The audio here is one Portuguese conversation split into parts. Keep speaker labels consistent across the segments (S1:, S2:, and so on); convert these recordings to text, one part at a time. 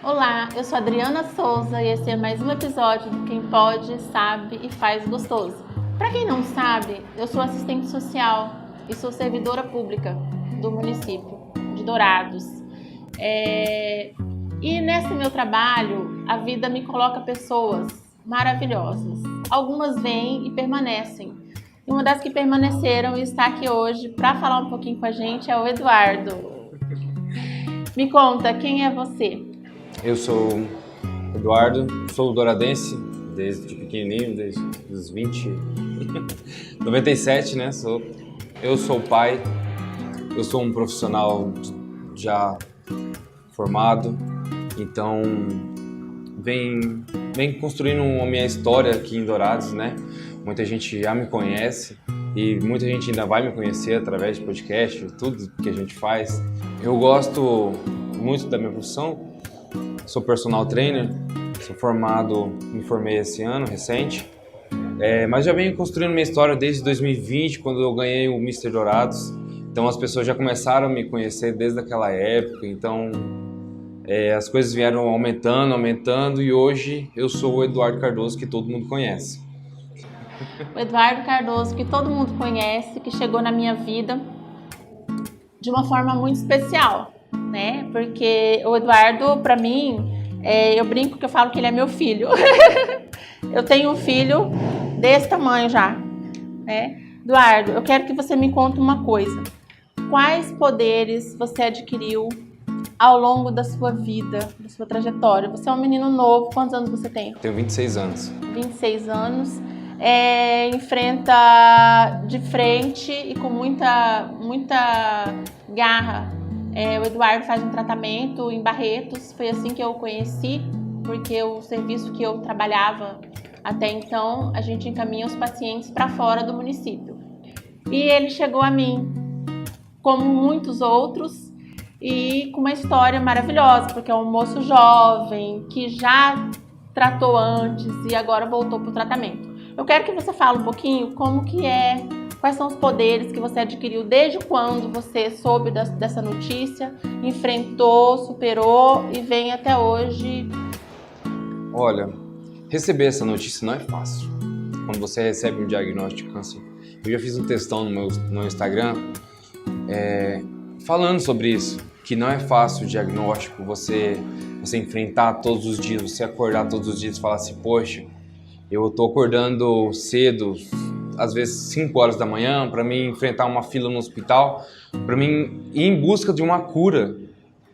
S1: Olá, eu sou Adriana Souza e esse é mais um episódio do Quem Pode, Sabe e Faz Gostoso. Para quem não sabe, eu sou assistente social e sou servidora pública do município de Dourados. E nesse meu trabalho, a vida me coloca pessoas maravilhosas. Algumas vêm e permanecem. E uma das que permaneceram e está aqui hoje para falar um pouquinho com a gente é o Eduardo. Me conta, quem é você?
S2: Eu sou Eduardo, sou douradense desde pequenininho, desde os 97, né? Eu sou pai, eu sou um profissional já formado, então vem construindo a minha história aqui em Dourados, né? Muita gente já me conhece e muita gente ainda vai me conhecer através de podcast, tudo que a gente faz. Eu gosto muito da minha profissão. Sou personal trainer, sou formado, me formei esse ano, recente, mas já venho construindo minha história desde 2020, quando eu ganhei o Mr. Dourados. Então as pessoas já começaram a me conhecer desde aquela época, então as coisas vieram aumentando e hoje eu sou o Eduardo Cardoso, que todo mundo conhece.
S1: O Eduardo Cardoso, que todo mundo conhece, que chegou na minha vida de uma forma muito especial, né? Porque o Eduardo, para mim, eu brinco que eu falo que ele é meu filho. Eu tenho um filho desse tamanho já, né? Eduardo, eu quero que você me conte uma coisa. Quais poderes você adquiriu ao longo da sua vida, da sua trajetória? Você é um menino novo, quantos anos você tem?
S2: Tenho 26 anos.
S1: 26 anos. Enfrenta de frente e com muita garra. O Eduardo faz um tratamento em Barretos, foi assim que eu o conheci, porque o serviço que eu trabalhava até então, a gente encaminha os pacientes para fora do município. E ele chegou a mim, como muitos outros, e com uma história maravilhosa, porque é um moço jovem, que já tratou antes e agora voltou para o tratamento. Eu quero que você fale um pouquinho como que quais são os poderes que você adquiriu desde quando você soube dessa notícia, enfrentou, superou e vem até hoje.
S2: Olha, receber essa notícia não é fácil. Quando você recebe um diagnóstico de câncer, eu já fiz um textão no meu Instagram falando sobre isso, que não é fácil o diagnóstico, você enfrentar todos os dias, você acordar todos os dias e falar assim, poxa, eu tô acordando cedo, às vezes 5 horas da manhã, para mim enfrentar uma fila no hospital, para mim ir em busca de uma cura,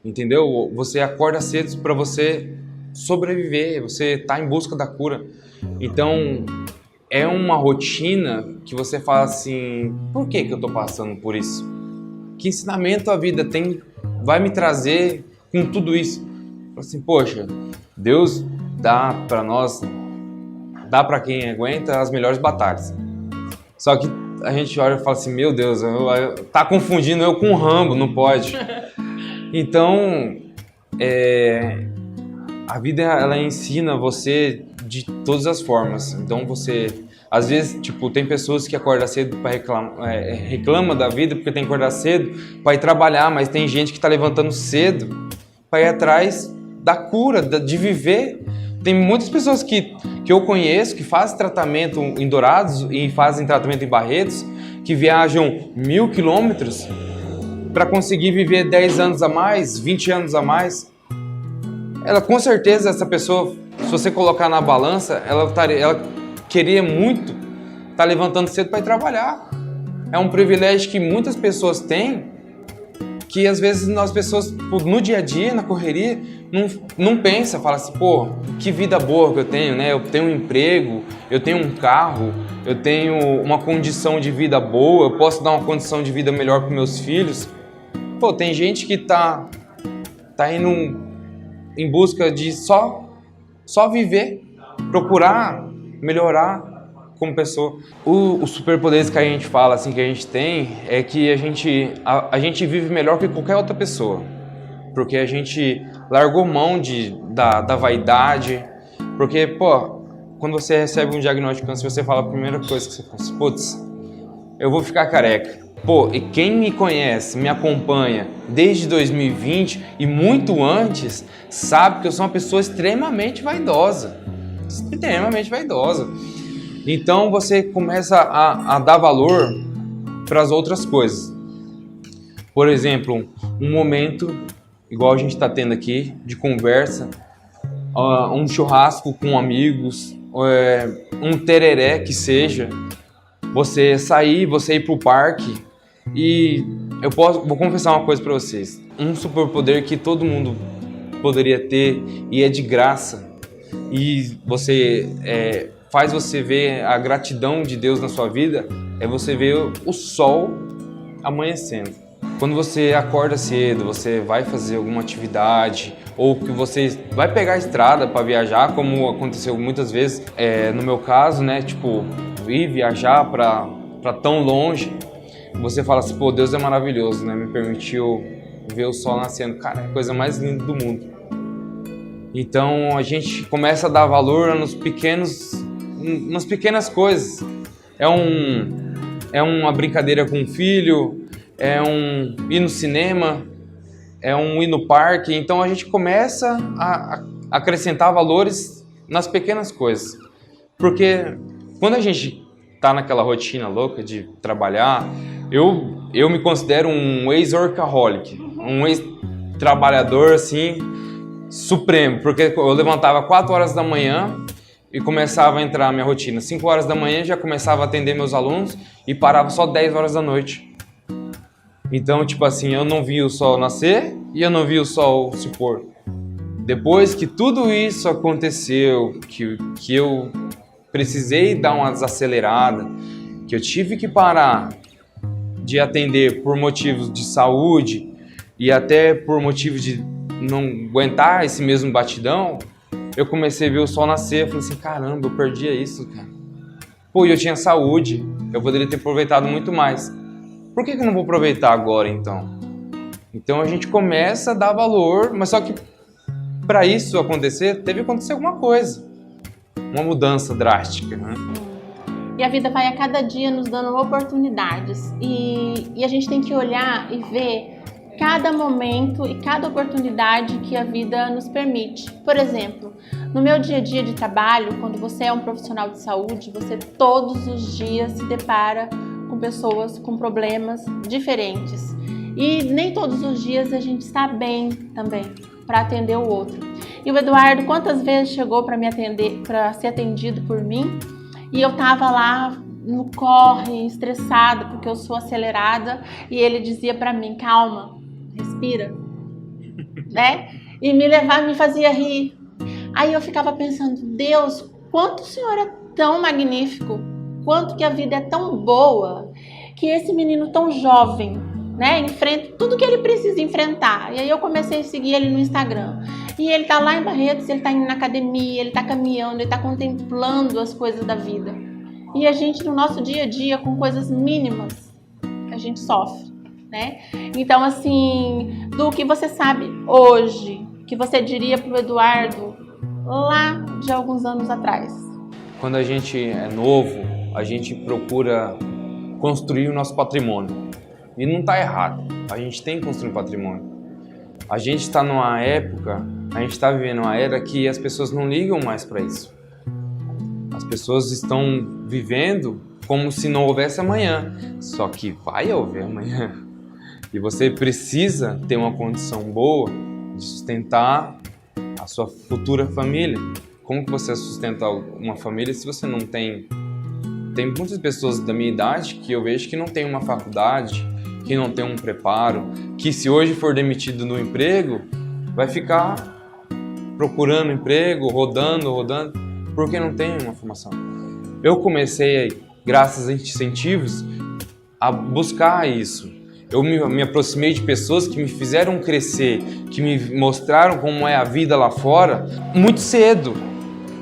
S2: entendeu? Você acorda cedo para você sobreviver, você tá em busca da cura. Então, é uma rotina que você fala assim, por que eu tô passando por isso? Que ensinamento a vida vai me trazer com tudo isso? Assim, poxa, Deus dá para nós, dá para quem aguenta as melhores batalhas. Só que a gente olha e fala assim, meu Deus, tá confundindo eu com o Rambo, não pode. Então, a vida ela ensina você de todas as formas. Então às vezes, tem pessoas que acordam cedo para reclama da vida porque tem que acordar cedo para ir trabalhar, mas tem gente que está levantando cedo para ir atrás da cura, de viver. Tem muitas pessoas que eu conheço que fazem tratamento em Dourados e fazem tratamento em Barretos, que viajam 1000 quilômetros para conseguir viver 10 anos a mais, 20 anos a mais. Com certeza, essa pessoa, se você colocar na balança, ela queria muito estar levantando cedo para ir trabalhar. É um privilégio que muitas pessoas têm, que às vezes as pessoas, no dia a dia, na correria, não pensa, fala assim, pô, que vida boa que eu tenho, né? Eu tenho um emprego, eu tenho um carro, eu tenho uma condição de vida boa, eu posso dar uma condição de vida melhor para meus filhos. Pô, tem gente que tá indo em busca de só viver, procurar melhorar como pessoa. Os superpoderes que a gente fala, assim, que a gente tem, é que a gente vive melhor que qualquer outra pessoa. Porque a gente largou mão da vaidade. Porque, pô, quando você recebe um diagnóstico de câncer, você fala a primeira coisa que você fala, putz, eu vou ficar careca. Pô, e quem me conhece, me acompanha desde 2020 e muito antes, sabe que eu sou uma pessoa extremamente vaidosa. Extremamente vaidosa. Então você começa a dar valor para as outras coisas. Por exemplo, um momento, igual a gente está tendo aqui, de conversa, um churrasco com amigos, um tereré que seja, você sair, você ir pro parque. E vou confessar uma coisa para vocês, um superpoder que todo mundo poderia ter e é de graça, e faz você ver a gratidão de Deus na sua vida, é você ver o sol amanhecendo. Quando você acorda cedo, você vai fazer alguma atividade, ou que você vai pegar a estrada para viajar, como aconteceu muitas vezes, no meu caso, né, tipo, ir viajar para tão longe, você fala assim, pô, Deus é maravilhoso, né, me permitiu ver o sol nascendo, cara, é a coisa mais linda do mundo. Então a gente começa a dar valor nas pequenas coisas. É uma brincadeira com o filho, é um ir no cinema, é um ir no parque. Então a gente começa a acrescentar valores nas pequenas coisas. Porque quando a gente tá naquela rotina louca de trabalhar, eu me considero um ex-workaholic, um ex-trabalhador assim, supremo, porque eu levantava 4 horas da manhã e começava a entrar a minha rotina. 5 horas da manhã já começava a atender meus alunos e parava só 10 horas da noite. Então, tipo assim, eu não vi o sol nascer e eu não vi o sol se pôr. Depois que tudo isso aconteceu, que eu precisei dar uma desacelerada, que eu tive que parar de atender por motivos de saúde e até por motivos de não aguentar esse mesmo batidão, eu comecei a ver o sol nascer. Eu falei assim, caramba, eu perdia isso, cara. Pô, eu tinha saúde, eu poderia ter aproveitado muito mais. Por que eu não vou aproveitar agora, então? Então a gente começa a dar valor, mas só que para isso acontecer, teve que acontecer alguma coisa. Uma mudança drástica, né?
S1: E a vida vai a cada dia nos dando oportunidades. E a gente tem que olhar e ver cada momento e cada oportunidade que a vida nos permite. Por exemplo, no meu dia a dia de trabalho, quando você é um profissional de saúde, você todos os dias se depara com pessoas com problemas diferentes. E nem todos os dias a gente está bem também para atender o outro. E o Eduardo, quantas vezes chegou para me atender, para ser atendido por mim, e eu tava lá no corre, estressada, porque eu sou acelerada, e ele dizia para mim, calma, respira, né? E me fazia rir. Aí eu ficava pensando, Deus, quanto o Senhor é tão magnífico, quanto que a vida é tão boa, que esse menino tão jovem, né, enfrenta tudo que ele precisa enfrentar. E aí eu comecei a seguir ele no Instagram. E ele tá lá em Barretos, ele tá indo na academia, ele tá caminhando, ele tá contemplando as coisas da vida. E a gente, no nosso dia a dia, com coisas mínimas, a gente sofre, né? Então, assim, do que você sabe hoje, que você diria pro Eduardo lá de alguns anos atrás?
S2: Quando a gente é novo, a gente procura construir o nosso patrimônio. E não está errado, a gente tem que construir um patrimônio. A gente está numa época, a gente está vivendo uma era que as pessoas não ligam mais para isso. As pessoas estão vivendo como se não houvesse amanhã, só que vai haver amanhã. E você precisa ter uma condição boa de sustentar a sua futura família. Como que você sustenta uma família se você não tem... Tem muitas pessoas da minha idade que eu vejo que não tem uma faculdade, que não tem um preparo, que se hoje for demitido no emprego, vai ficar procurando emprego, rodando, porque não tem uma formação. Eu comecei, graças a incentivos, a buscar isso. Eu me aproximei de pessoas que me fizeram crescer, que me mostraram como é a vida lá fora, muito cedo,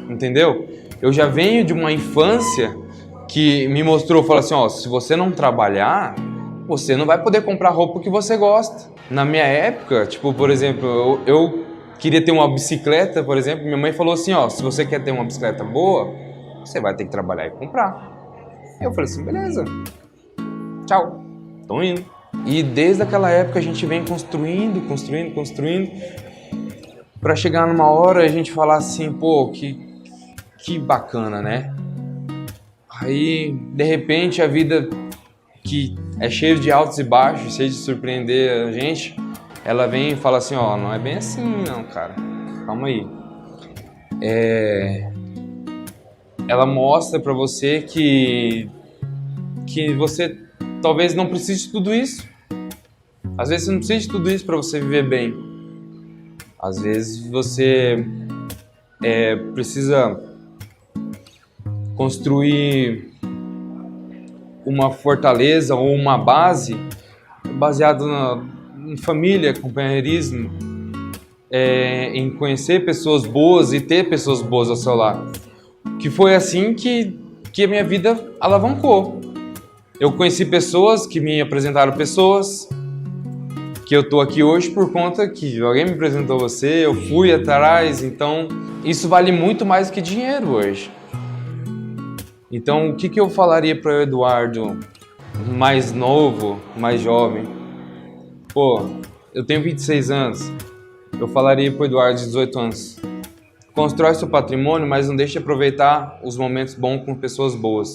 S2: entendeu? Eu já venho de uma infância que me mostrou, falou assim, ó, se você não trabalhar, você não vai poder comprar roupa que você gosta. Na minha época, tipo, por exemplo, eu queria ter uma bicicleta, por exemplo, minha mãe falou assim, ó, se você quer ter uma bicicleta boa, você vai ter que trabalhar e comprar. Eu falei assim, beleza, tchau. estão indo. E desde aquela época a gente vem construindo, para chegar numa hora a gente falar assim, pô, que bacana, né? Aí, de repente, a vida que é cheia de altos e baixos, cheia de surpreender a gente, ela vem e fala assim, ó, não é bem assim não, cara, calma aí. Ela mostra pra você que você talvez não precise de tudo isso. Às vezes você não precisa de tudo isso pra você viver bem. Às vezes você precisa construir uma fortaleza ou uma base baseada em família, companheirismo, em conhecer pessoas boas e ter pessoas boas ao seu lado. Que foi assim que a minha vida alavancou. Eu conheci pessoas que me apresentaram pessoas, que eu tô aqui hoje por conta que alguém me apresentou você, eu fui atrás, então isso vale muito mais do que dinheiro hoje. Então, o que eu falaria para o Eduardo mais novo, mais jovem? Pô, eu tenho 26 anos. Eu falaria para o Eduardo de 18 anos. Constrói seu patrimônio, mas não deixe de aproveitar os momentos bons com pessoas boas.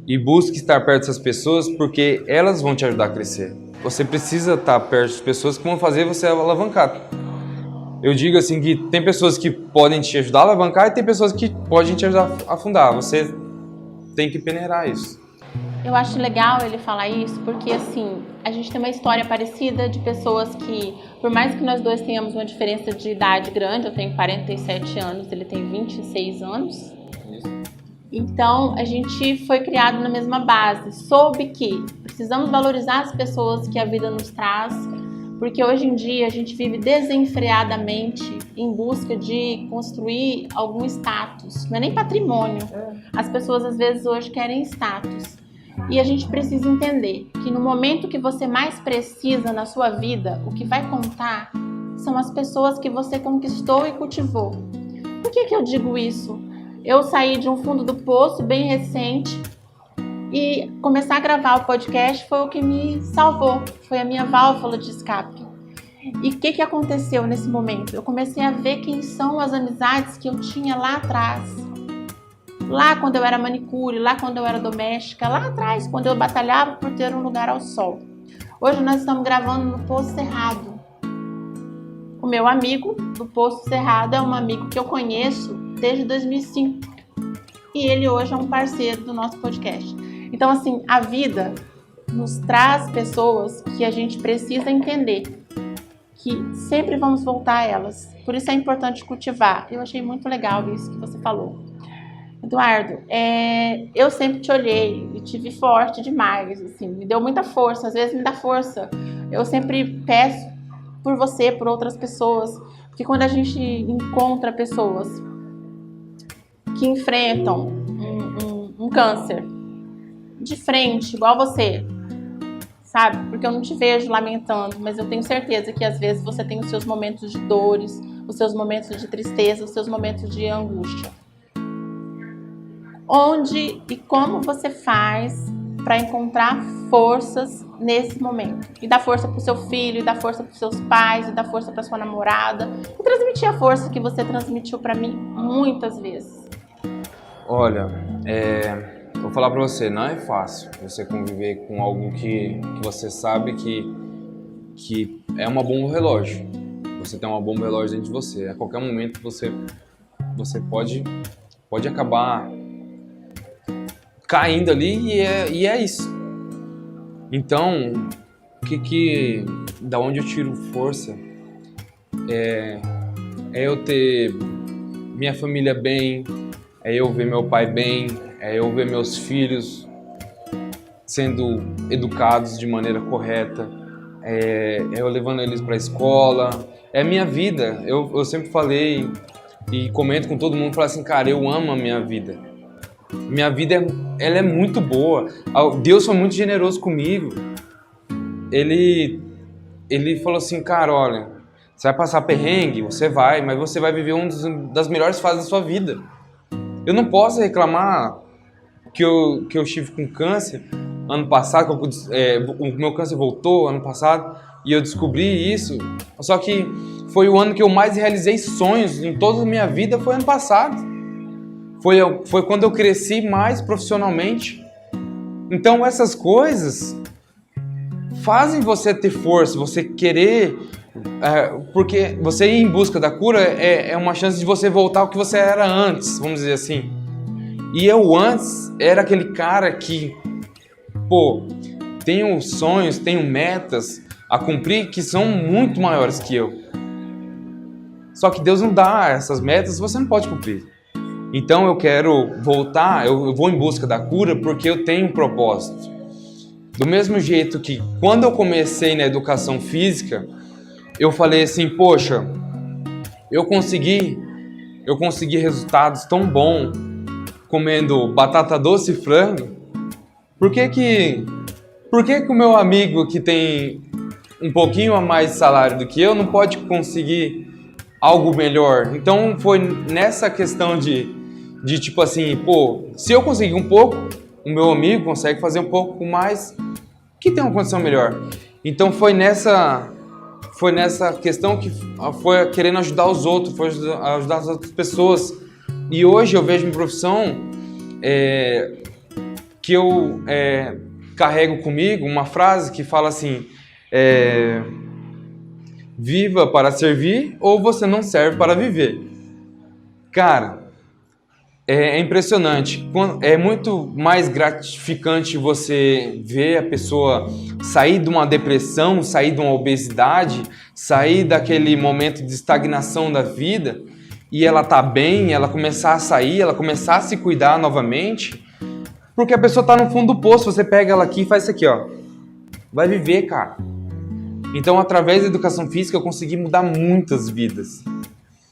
S2: E busque estar perto dessas pessoas porque elas vão te ajudar a crescer. Você precisa estar perto de pessoas que vão fazer você alavancar. Eu digo assim que tem pessoas que podem te ajudar a alavancar e tem pessoas que podem te ajudar a afundar. Você tem que peneirar isso.
S1: Eu acho legal ele falar isso porque, assim, a gente tem uma história parecida de pessoas que, por mais que nós dois tenhamos uma diferença de idade grande, eu tenho 47 anos, ele tem 26 anos. Isso. Então, a gente foi criado na mesma base. Soube que precisamos valorizar as pessoas que a vida nos traz, porque hoje em dia a gente vive desenfreadamente em busca de construir algum status. Não é nem patrimônio. As pessoas às vezes hoje querem status. E a gente precisa entender que no momento que você mais precisa na sua vida, o que vai contar são as pessoas que você conquistou e cultivou. Por que eu digo isso? Eu saí de um fundo do poço bem recente e começar a gravar o podcast foi o que me salvou, foi a minha válvula de escape. E o que aconteceu nesse momento? Eu comecei a ver quem são as amizades que eu tinha lá atrás. Lá quando eu era manicure, lá quando eu era doméstica, lá atrás, quando eu batalhava por ter um lugar ao sol. Hoje nós estamos gravando no Poço Cerrado. O meu amigo do Poço Cerrado é um amigo que eu conheço desde 2005. E ele hoje é um parceiro do nosso podcast. Então, assim, a vida nos traz pessoas que a gente precisa entender, que sempre vamos voltar a elas. Por isso é importante cultivar. Eu achei muito legal isso que você falou. Eduardo, eu sempre te olhei e te vi forte demais, assim, me deu muita força, às vezes me dá força. Eu sempre peço por você, por outras pessoas, porque quando a gente encontra pessoas que enfrentam um câncer de frente, igual você, sabe? Porque eu não te vejo lamentando, mas eu tenho certeza que às vezes você tem os seus momentos de dores, os seus momentos de tristeza, os seus momentos de angústia. Onde e como você faz para encontrar forças nesse momento? E dar força para o seu filho, e dar força para os seus pais, e dar força para sua namorada. E transmitir a força que você transmitiu para mim muitas vezes.
S2: Olha, vou falar para você, não é fácil você conviver com algo que você sabe que é uma bomba relógio. Você tem uma bomba relógio dentro de você. A qualquer momento você pode acabar caindo ali e é isso. Então, da onde eu tiro força é eu ter minha família bem, é eu ver meu pai bem, é eu ver meus filhos sendo educados de maneira correta, é eu levando eles para a escola, é a minha vida. Eu sempre falei e comento com todo mundo, falo assim, cara, eu amo a minha vida. Minha vida, ela é muito boa. Deus foi muito generoso comigo. Ele falou assim, cara, olha, você vai passar perrengue, você vai, mas você vai viver uma das melhores fases da sua vida. Eu não posso reclamar que eu estive com câncer, ano passado, o meu câncer voltou ano passado, e eu descobri isso. Só que foi o ano que eu mais realizei sonhos em toda a minha vida, foi ano passado. Foi quando eu cresci mais profissionalmente. Então essas coisas fazem você ter força, você querer, porque você ir em busca da cura é uma chance de você voltar ao que você era antes, vamos dizer assim. E eu antes era aquele cara que, tenho sonhos, tenho metas a cumprir que são muito maiores que eu. Só que Deus não dá essas metas, você não pode cumprir. Então eu quero voltar, eu vou em busca da cura porque eu tenho um propósito. Do mesmo jeito que quando eu comecei na educação física, eu falei assim, poxa, eu consegui resultados tão bons comendo batata doce e frango. Por que o meu amigo que tem um pouquinho a mais de salário do que eu não pode conseguir algo melhor? Então foi nessa questão de tipo assim, se eu conseguir um pouco, o meu amigo consegue fazer um pouco mais, que tem uma condição melhor. Então foi nessa questão que foi querendo ajudar os outros, foi ajudar as outras pessoas. E hoje eu vejo uma profissão que eu carrego comigo, uma frase que fala assim, viva para servir ou você não serve para viver. Cara, é impressionante. É muito mais gratificante você ver a pessoa sair de uma depressão, sair de uma obesidade, sair daquele momento de estagnação da vida e ela tá bem, ela começar a sair, ela começar a se cuidar novamente, porque a pessoa tá no fundo do poço, você pega ela aqui e faz isso aqui, ó. Vai viver, cara. Então, através da educação física, eu consegui mudar muitas vidas.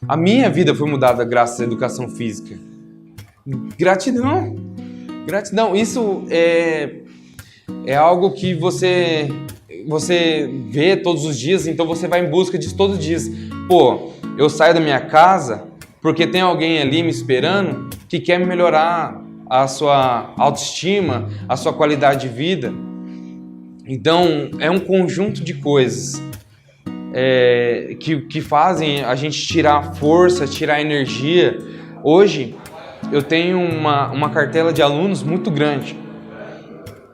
S2: A minha vida foi mudada graças à educação física. Gratidão. Isso é algo que você vê todos os dias, então você vai em busca disso todos os dias. Eu saio da minha casa porque tem alguém ali me esperando que quer melhorar a sua autoestima, a sua qualidade de vida. Então é um conjunto de coisas que fazem a gente tirar força, tirar energia. Hoje eu tenho uma cartela de alunos muito grande.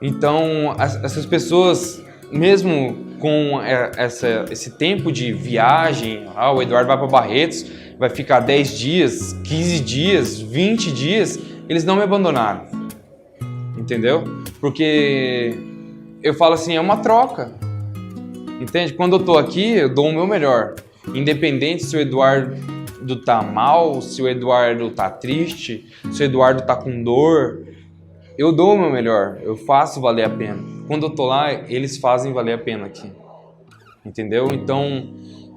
S2: Então, essas pessoas, mesmo com esse tempo de viagem, o Eduardo vai para Barretos, vai ficar 10 dias, 15 dias, 20 dias, eles não me abandonaram. Entendeu? Porque eu falo assim, é uma troca. Entende? Quando eu tô aqui, eu dou o meu melhor. Independente se o Eduardo tá mal, se o Eduardo tá triste, se o Eduardo tá com dor, eu dou o meu melhor, eu faço valer a pena. Quando eu tô lá, eles fazem valer a pena aqui. Entendeu? Então,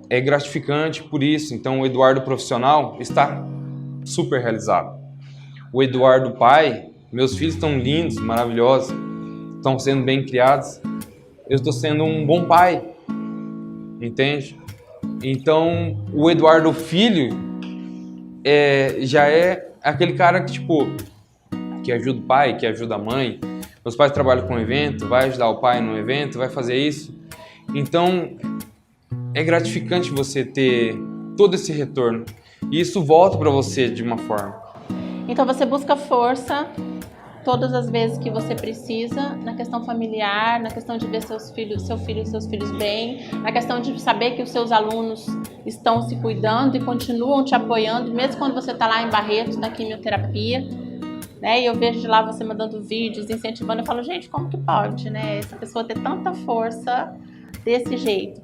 S2: é gratificante por isso. Então, o Eduardo profissional está super realizado. O Eduardo pai, meus filhos estão lindos, maravilhosos, estão sendo bem criados. Eu estou sendo um bom pai. Entende? Então, o Eduardo filho já é aquele cara que, que ajuda o pai, que ajuda a mãe. Meus pais trabalham com evento, vai ajudar o pai no evento, vai fazer isso. Então, é gratificante você ter todo esse retorno. E isso volta para você de uma forma.
S1: Então, você busca força todas as vezes que você precisa, na questão familiar, na questão de ver seu filho e seus filhos bem, na questão de saber que os seus alunos estão se cuidando e continuam te apoiando, mesmo quando você está lá em Barretos, na quimioterapia, né? E eu vejo de lá você mandando vídeos, incentivando, eu falo, gente, como que pode, né? Essa pessoa ter tanta força desse jeito.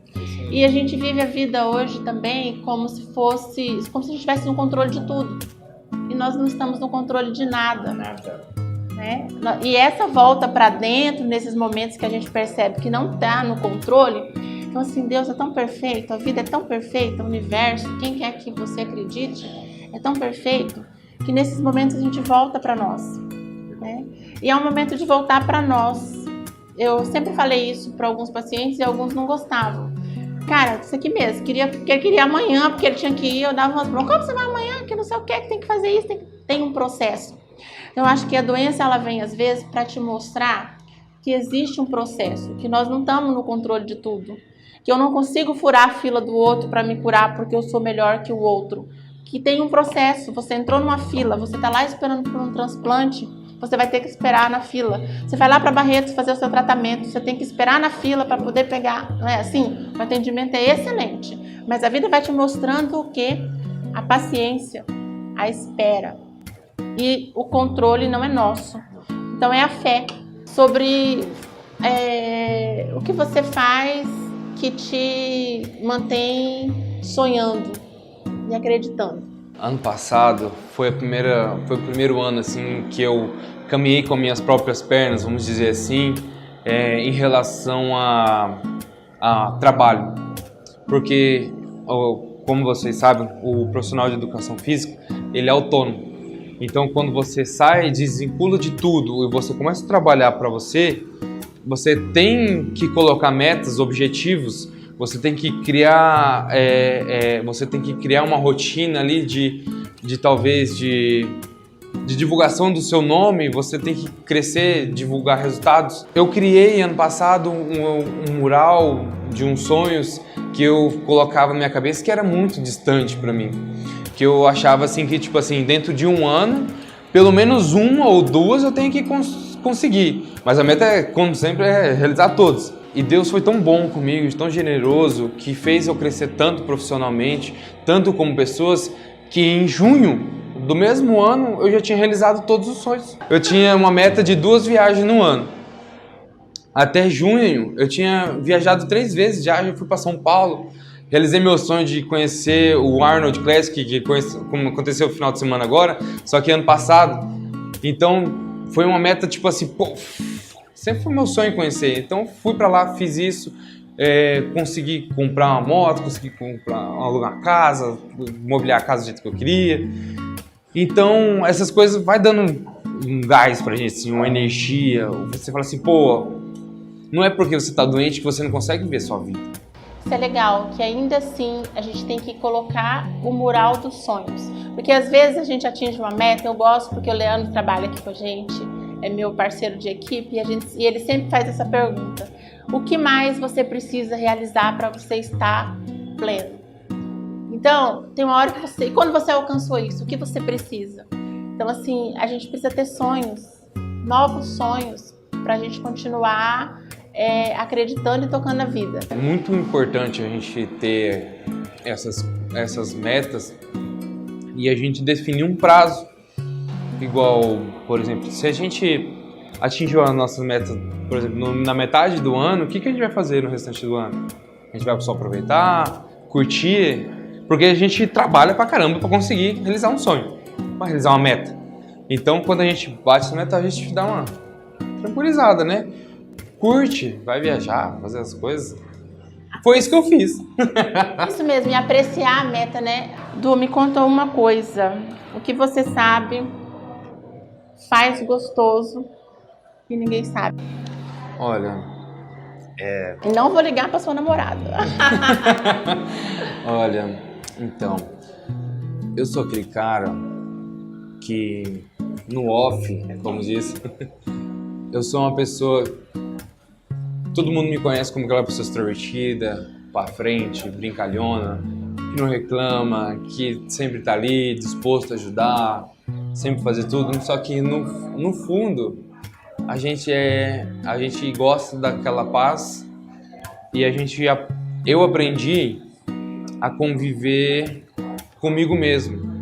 S1: E a gente vive a vida hoje também como se a gente estivesse no controle de tudo. E nós não estamos no controle de nada. Né? E essa volta para dentro, nesses momentos que a gente percebe que não está no controle, então assim, Deus é tão perfeito, a vida é tão perfeita, o universo, quem quer que você acredite, é tão perfeito, que nesses momentos a gente volta para nós, né? E é um momento de voltar para nós. Eu sempre falei isso para alguns pacientes e alguns não gostavam. Cara, isso aqui mesmo, ele queria amanhã, porque ele tinha que ir, eu dava umas broncas, como você vai amanhã, que não sei o que tem que fazer isso, tem um processo. Então, eu acho que a doença, ela vem às vezes para te mostrar que existe um processo, que nós não estamos no controle de tudo, que eu não consigo furar a fila do outro para me curar porque eu sou melhor que o outro, que tem um processo. Você entrou numa fila, você está lá esperando por um transplante, você vai ter que esperar na fila. Você vai lá para Barretos fazer o seu tratamento, você tem que esperar na fila para poder pegar. Não é assim? O atendimento é excelente, mas a vida vai te mostrando o quê? A paciência, a espera. E o controle não é nosso. Então é a fé sobre o que você faz que te mantém sonhando e acreditando.
S2: Ano passado foi o primeiro ano assim que eu caminhei com minhas próprias pernas, vamos dizer assim, em relação a trabalho. Porque, como vocês sabem, o profissional de educação física, ele é autônomo. Então, quando você sai, desvincula de tudo e você começa a trabalhar para você, você tem que colocar metas, objetivos, você tem que criar, uma rotina ali de talvez de divulgação do seu nome, você tem que crescer, divulgar resultados. Eu criei ano passado um mural de uns sonhos que eu colocava na minha cabeça que era muito distante para mim. Que eu achava assim que, tipo assim, dentro de um ano, pelo menos uma ou duas eu tenho que conseguir. Mas a meta, como sempre, é realizar todos. E Deus foi tão bom comigo, tão generoso, que fez eu crescer tanto profissionalmente, tanto como pessoas, que em junho do mesmo ano eu já tinha realizado todos os sonhos. Eu tinha uma meta de 2 viagens no ano. Até junho eu tinha viajado 3 vezes já fui para São Paulo. Realizei meu sonho de conhecer o Arnold Classic, como aconteceu no final de semana agora, só que ano passado. Então, foi uma meta tipo assim, pô, sempre foi meu sonho conhecer. Então, fui pra lá, fiz isso, consegui comprar uma moto, consegui alugar uma casa, mobiliar a casa do jeito que eu queria. Então, essas coisas vai dando um gás pra gente, assim, uma energia. Você fala assim, pô, não é porque você tá doente que você não consegue viver sua vida.
S1: Isso é legal, que ainda assim a gente tem que colocar o mural dos sonhos. Porque às vezes a gente atinge uma meta, eu gosto porque o Leandro trabalha aqui com a gente, é meu parceiro de equipe, e ele sempre faz essa pergunta. O que mais você precisa realizar para você estar pleno? Então, tem uma hora que e quando você alcançou isso, o que você precisa? Então assim, a gente precisa ter sonhos, novos sonhos, para a gente continuar acreditando e tocando a vida.
S2: É muito importante a gente ter essas metas e a gente definir um prazo. Igual, por exemplo, se a gente atingiu as nossas metas, por exemplo, na metade do ano, o que a gente vai fazer no restante do ano? A gente vai só aproveitar, curtir, porque a gente trabalha pra caramba pra conseguir realizar um sonho, pra realizar uma meta. Então, quando a gente bate essa meta, a gente dá uma tranquilizada, né? Curte, vai viajar, fazer as coisas. Foi isso que eu fiz.
S1: Isso mesmo, e apreciar a meta, né? Du, me conta uma coisa. O que você sabe faz gostoso e ninguém sabe?
S2: Olha,
S1: E não vou ligar pra sua namorada.
S2: Olha, então, eu sou aquele cara que no off, como diz, eu sou uma pessoa. Todo mundo me conhece como aquela pessoa extrovertida, pra frente, brincalhona, que não reclama, que sempre tá ali, disposto a ajudar, sempre fazer tudo. Só que no fundo, a gente gosta daquela paz e eu aprendi a conviver comigo mesmo.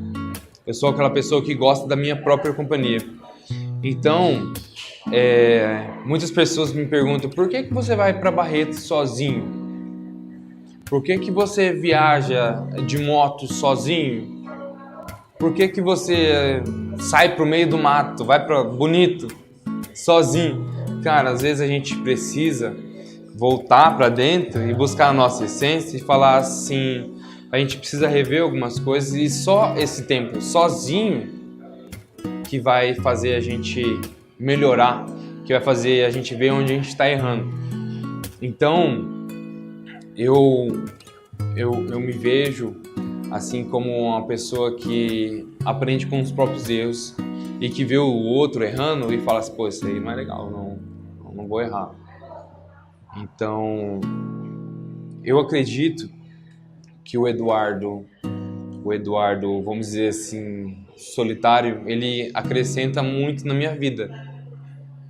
S2: Eu sou aquela pessoa que gosta da minha própria companhia. Então, muitas pessoas me perguntam, por que você vai para Barretos sozinho? Por que você viaja de moto sozinho? Por que você sai pro meio do mato, vai para Bonito sozinho? Cara, às vezes a gente precisa voltar para dentro e buscar a nossa essência e falar assim, a gente precisa rever algumas coisas e só esse tempo sozinho que vai fazer a gente melhorar, que vai fazer a gente ver onde a gente está errando. Então, eu me vejo assim como uma pessoa que aprende com os próprios erros e que vê o outro errando e fala assim, pô, isso aí não é legal, não não vou errar. Então, eu acredito que o Eduardo, vamos dizer assim, solitário, ele acrescenta muito na minha vida.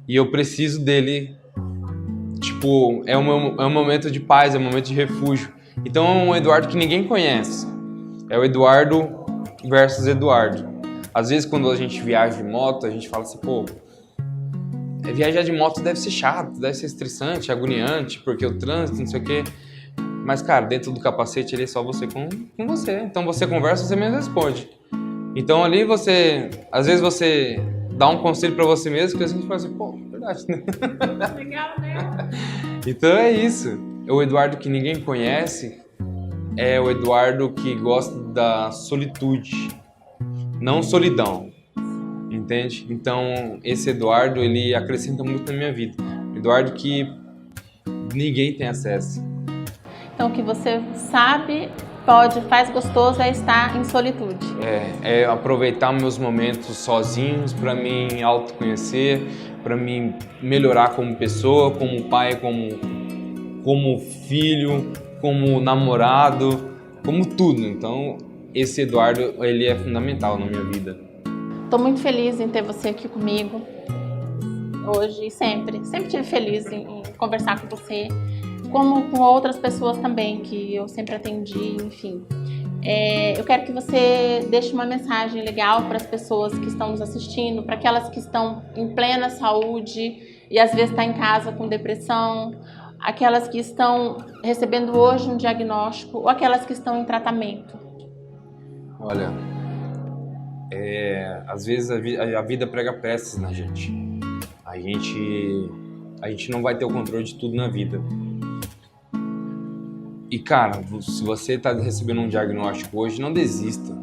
S2: E eu preciso dele, tipo, é um momento de paz, é um momento de refúgio. Então é um Eduardo que ninguém conhece. É o Eduardo versus Eduardo. Às vezes quando a gente viaja de moto, a gente fala assim, pô, viajar de moto deve ser chato, deve ser estressante, agoniante, porque o trânsito, não sei o quê. Mas, cara, dentro do capacete ele é só você com você. Então você conversa, você mesmo responde. Então ali às vezes você dá um conselho pra você mesmo, que a gente fala assim, pô, verdade, né?
S1: Legal, né?
S2: Então é isso. O Eduardo que ninguém conhece é o Eduardo que gosta da solitude, não solidão, entende? Então esse Eduardo, ele acrescenta muito na minha vida. Eduardo que ninguém tem acesso.
S1: Então, o que você sabe, pode, faz gostoso é estar em solitude.
S2: É aproveitar meus momentos sozinhos para me autoconhecer, para me melhorar como pessoa, como pai, como filho, como namorado, como tudo. Então, esse Eduardo, ele é fundamental na minha vida.
S1: Estou muito feliz em ter você aqui comigo hoje e sempre. Sempre estive feliz em conversar com você, como com outras pessoas também que eu sempre atendi, enfim. Eu quero que você deixe uma mensagem legal para as pessoas que estão nos assistindo, para aquelas que estão em plena saúde e às vezes estão em casa com depressão, aquelas que estão recebendo hoje um diagnóstico ou aquelas que estão em tratamento.
S2: Olha, às vezes a vida prega peças na gente. A gente não vai ter o controle de tudo na vida. E, cara, se você está recebendo um diagnóstico hoje, não desista.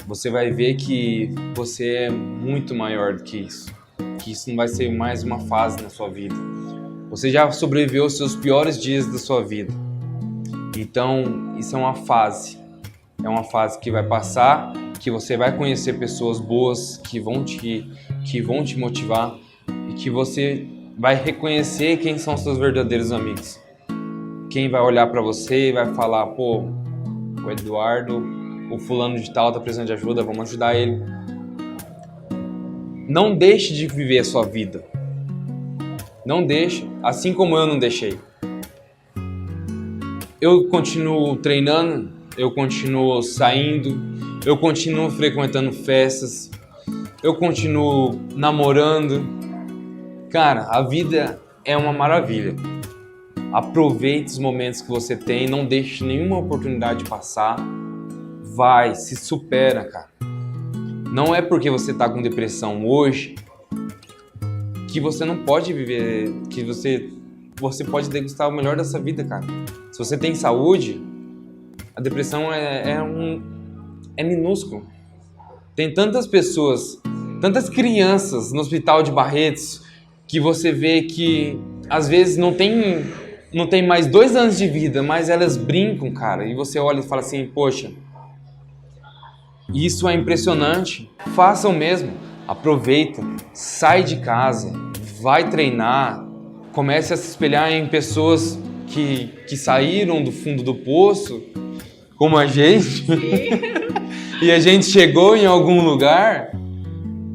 S2: Você vai ver que você é muito maior do que isso. Que isso não vai ser mais uma fase na sua vida. Você já sobreviveu aos seus piores dias da sua vida. Então, isso é uma fase. É uma fase que vai passar, que você vai conhecer pessoas boas que vão te motivar e que você vai reconhecer quem são seus verdadeiros amigos. Quem vai olhar pra você e vai falar, pô, o Eduardo, o fulano de tal tá precisando de ajuda, vamos ajudar ele. Não deixe de viver a sua vida. Não deixe, assim como eu não deixei. Eu continuo treinando, eu continuo saindo, eu continuo frequentando festas, eu continuo namorando. Cara, a vida é uma maravilha. Aproveite os momentos que você tem, não deixe nenhuma oportunidade passar. Vai, se supera, cara. Não é porque você tá com depressão hoje que você não pode viver, que você pode degustar o melhor dessa vida, cara. Se você tem saúde, a depressão é minúsculo. Tem tantas pessoas, tantas crianças no hospital de Barretos que você vê que às vezes não tem mais 2 anos de vida, mas elas brincam, cara. E você olha e fala assim, poxa, isso é impressionante. Faça o mesmo. Aproveita, sai de casa, vai treinar, comece a se espelhar em pessoas que saíram do fundo do poço, como a gente. E a gente chegou em algum lugar.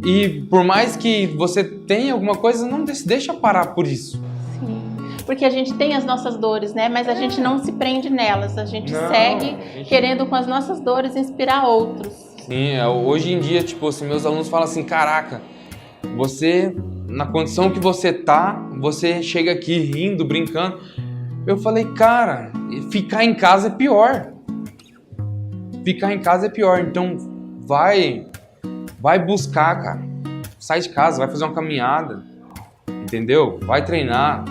S2: E por mais que você tenha alguma coisa, não deixa parar por isso.
S1: Porque a gente tem as nossas dores, né? Mas a gente não se prende nelas. A gente segue querendo com as nossas dores inspirar outros.
S2: Sim, hoje em dia, tipo assim, meus alunos falam assim, caraca, você, na condição que você tá, você chega aqui rindo, brincando. Eu falei, cara, ficar em casa é pior. Ficar em casa é pior. Então, vai buscar, cara. Sai de casa, vai fazer uma caminhada. Entendeu? Vai treinar.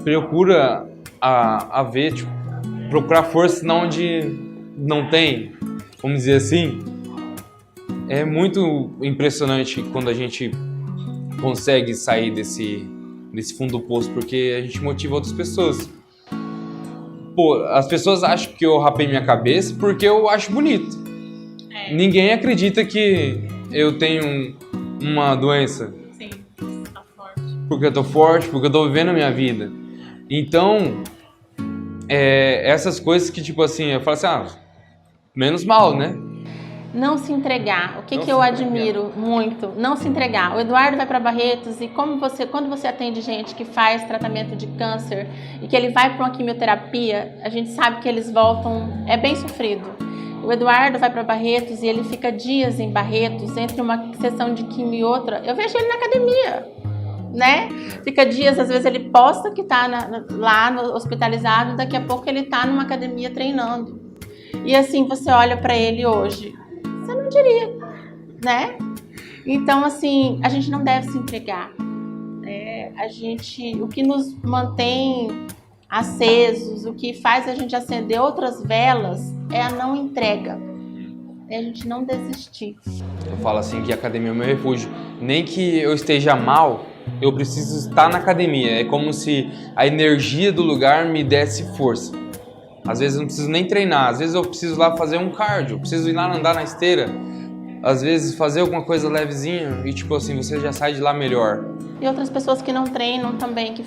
S2: Procura ver, tipo, procurar força onde não tem, vamos dizer assim. É muito impressionante quando a gente consegue sair desse fundo do poço, porque a gente motiva outras pessoas. Pô, as pessoas acham que eu rapei minha cabeça porque eu acho bonito. Ninguém acredita que eu tenho uma doença.
S1: Sim, tá forte.
S2: porque eu tô forte, porque eu tô vivendo a minha vida. Então, essas coisas que, tipo assim, eu falo assim, menos mal, né?
S1: Não se entregar. O que eu admiro muito? Não se entregar. O Eduardo vai para Barretos e quando você atende gente que faz tratamento de câncer e que ele vai para uma quimioterapia, a gente sabe que eles voltam, é bem sofrido. O Eduardo vai para Barretos e ele fica dias em Barretos, entre uma sessão de quimio e outra. Eu vejo ele na academia, né? Fica dias, às vezes ele posta que tá lá no hospitalizado, daqui a pouco ele tá numa academia treinando. E assim, você olha para ele hoje, você não diria, né? Então, assim, a gente não deve se entregar. O que nos mantém acesos, o que faz a gente acender outras velas é a não entrega. É a gente não desistir.
S2: Eu falo assim que a academia é o meu refúgio. Nem que eu esteja mal, eu preciso estar na academia. É como se a energia do lugar me desse força. Às vezes eu não preciso nem treinar, às vezes eu preciso lá fazer um cardio, preciso ir lá andar na esteira, às vezes fazer alguma coisa levezinha e tipo assim, você já sai de lá melhor.
S1: E outras pessoas que não treinam também, que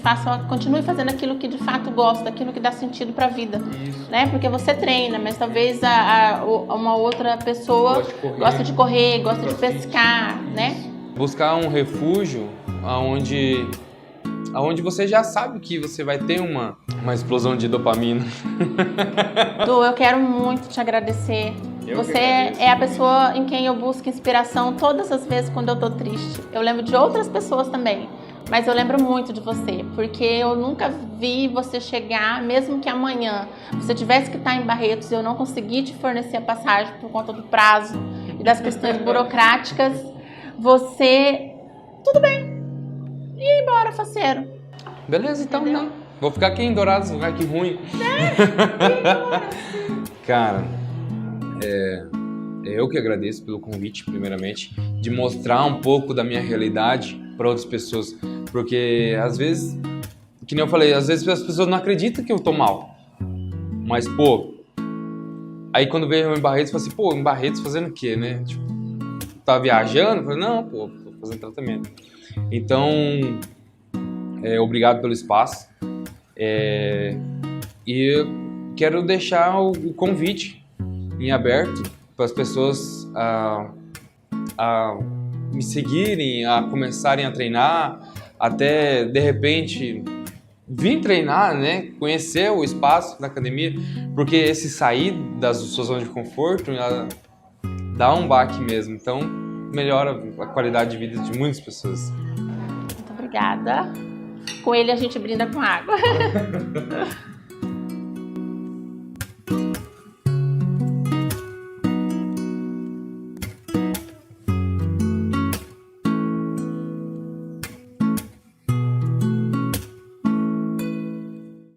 S1: continue fazendo aquilo que de fato gosta, aquilo que dá sentido para a vida. Isso. Né? Porque você treina, mas talvez uma outra pessoa gosta de correr, gosta de pescar, né?
S2: Buscar um refúgio onde você já sabe que você vai ter uma explosão de dopamina.
S1: Du, eu quero muito te agradecer. Você é a pessoa em quem eu busco inspiração todas as vezes quando eu tô triste. Eu lembro de outras pessoas também, mas eu lembro muito de você, porque eu nunca vi você chegar, mesmo que amanhã você tivesse que estar em Barretos e eu não consegui te fornecer a passagem por conta do prazo e das questões burocráticas, você... Tudo bem. E ir embora, faceiro. Beleza, então, né? Vou ficar aqui em Dourados, vou ficar aqui ruim.
S2: Cara, eu que agradeço pelo convite, primeiramente, de mostrar um pouco da minha realidade para outras pessoas. Porque, às vezes, que nem eu falei, às vezes as pessoas não acreditam que eu tô mal. Mas, pô, aí quando veio eu em Barretos, eu falei assim, pô, em Barretos fazendo o quê, né? Tipo, tá viajando? Eu falei, não, pô, tô fazendo tratamento. Então, obrigado pelo espaço. E eu quero deixar o convite em aberto para as pessoas a me seguirem, a começarem a treinar, até de repente vir treinar, né? Conhecer o espaço da academia, porque esse sair da sua zona de conforto dá um baque mesmo, então melhora a qualidade de vida de muitas pessoas. Muito obrigada. Com ele a gente brinda com água.